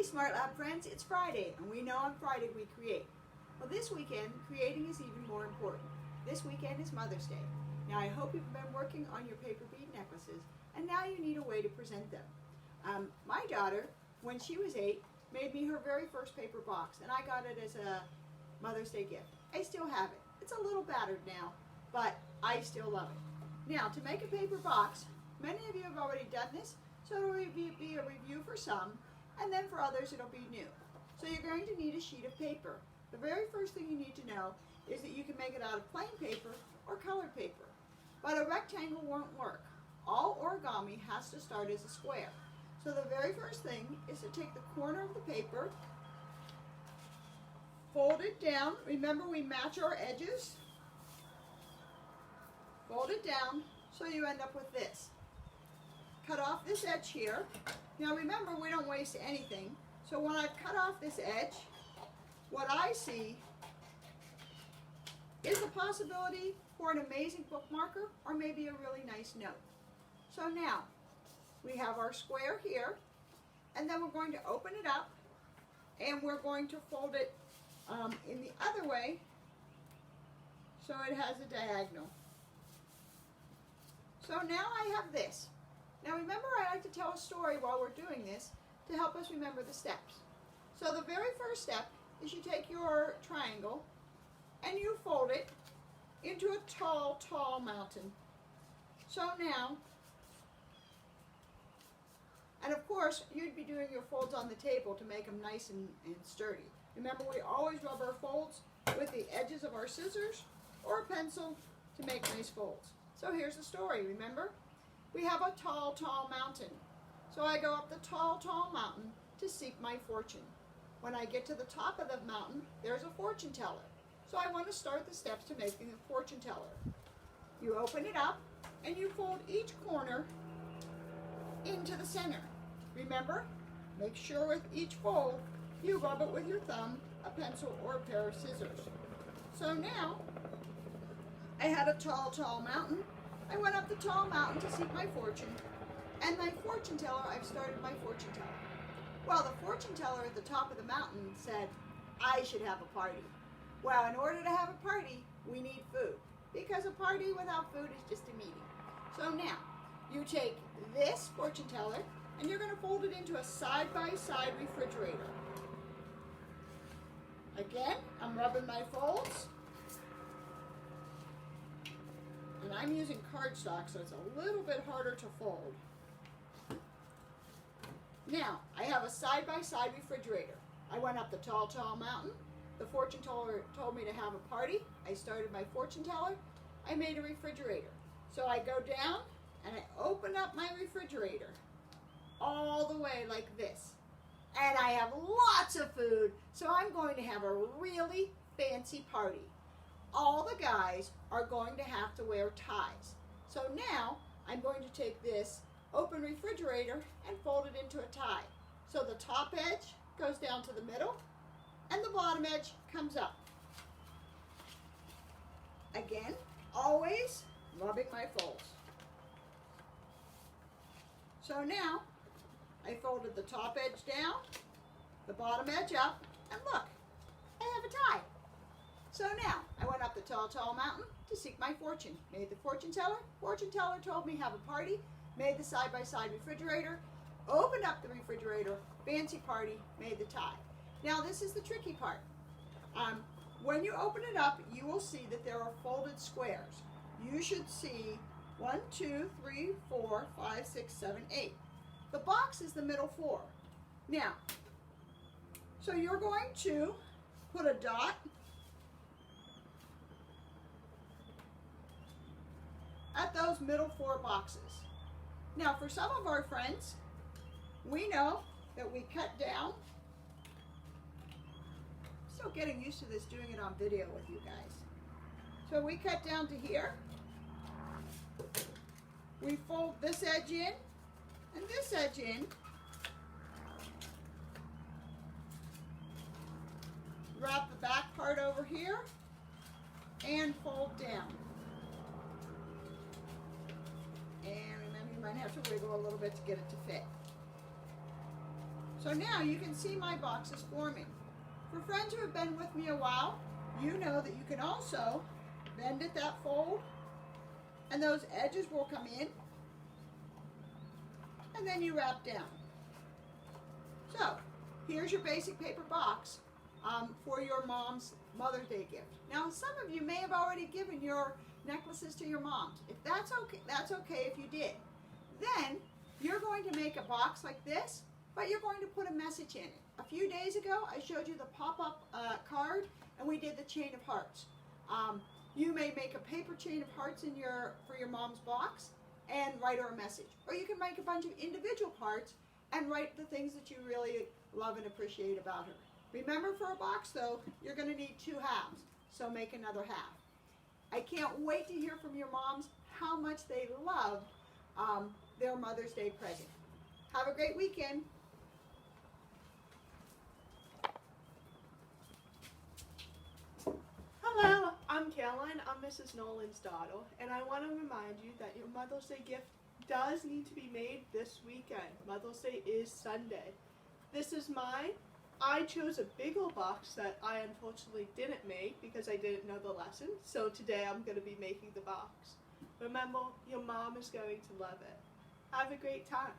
Hey Smart Lab friends, it's Friday, and we know on Friday we create. Well, this weekend, creating is even more important. This weekend is Mother's Day. Now I hope you've been working on your paper bead necklaces, and now you need a way to present them. My daughter, when she was 8, made me her very first paper box, and I got it as a Mother's Day gift. I still have it. It's a little battered now, but I still love it. Now, to make a paper box, many of you have already done this, so it will be a review for some, and then for others it'll be new. So you're going to need a sheet of paper. The very first thing you need to know is that you can make it out of plain paper or colored paper. But a rectangle won't work. All origami has to start as a square. So the very first thing is to take the corner of the paper, fold it down. Remember, we match our edges. Fold it down so you end up with this. Cut off this edge here. Now remember, we don't waste anything. So when I cut off this edge, what I see is a possibility for an amazing bookmarker or maybe a really nice note. So now we have our square here, and then we're going to open it up and we're going to fold it in the other way so it has a diagonal. So now I have this. Now remember, I like to tell a story while we're doing this to help us remember the steps. So the very first step is you take your triangle and you fold it into a tall, tall mountain. So now, and of course, you'd be doing your folds on the table to make them nice and sturdy. Remember, we always rub our folds with the edges of our scissors or a pencil to make nice folds. So here's the story, remember? We have a tall, tall mountain. So I go up the tall, tall mountain to seek my fortune. When I get to the top of the mountain, there's a fortune teller. So I want to start the steps to making a fortune teller. You open it up and you fold each corner into the center. Remember, make sure with each fold you rub it with your thumb, a pencil, or a pair of scissors. So now I had a tall, tall mountain. I went up the tall mountain to seek my fortune, and my fortune teller, I've started my fortune teller. Well, the fortune teller at the top of the mountain said, I should have a party. Well, in order to have a party, we need food, because a party without food is just a meeting. So now, you take this fortune teller, and you're going to fold it into a side-by-side refrigerator. Again, I'm rubbing my folds. And I'm using cardstock, so it's a little bit harder to fold. Now, I have a side-by-side refrigerator. I went up the tall, tall mountain. The fortune teller told me to have a party. I started my fortune teller. I made a refrigerator. So I go down and I open up my refrigerator all the way like this. And I have lots of food, so I'm going to have a really fancy party. All the guys are going to have to wear ties. So now I'm going to take this open refrigerator and fold it into a tie. So the top edge goes down to the middle and the bottom edge comes up. Again, always rubbing my folds. So now I folded the top edge down, the bottom edge up, and look, I have a tie. So now, I went up the tall, tall mountain to seek my fortune. Made the fortune teller. Fortune teller told me have a party. Made the side-by-side refrigerator. Opened up the refrigerator. Fancy party. Made the tie. Now this is the tricky part. When you open it up, you will see that there are folded squares. You should see 1, 2, 3, 4, 5, 6, 7, 8. The box is the middle 4. Now, so you're going to put a dot at those middle 4 boxes. Now for some of our friends, we know that we cut down. Still getting used to this, doing it on video with you guys. So we cut down to here. We fold this edge in and this edge in. Wrap the back part over here and fold down. And remember, you might have to wiggle a little bit to get it to fit. So now you can see my boxes forming. For friends who have been with me a while, you know that you can also bend at that fold, and those edges will come in, and then you wrap down. So here's your basic paper box for your mom's Mother's Day gift. Now, some of you may have already given your necklaces to your moms. If that's okay if you did. Then you're going to make a box like this, but you're going to put a message in it. A few days ago, I showed you the pop-up card, and we did the chain of hearts. You may make a paper chain of hearts for your mom's box and write her a message. Or you can make a bunch of individual parts and write the things that you really love and appreciate about her. Remember, for a box, though, you're going to need 2 halves, so make another half. I can't wait to hear from your moms how much they love their Mother's Day present. Have a great weekend. Hello, I'm Caroline. I'm Mrs. Nolan's daughter, and I want to remind you that your Mother's Day gift does need to be made this weekend. Mother's Day is Sunday. This is mine. I chose a bigger box that I unfortunately didn't make because I didn't know the lesson, so today I'm going to be making the box. Remember, your mom is going to love it. Have a great time.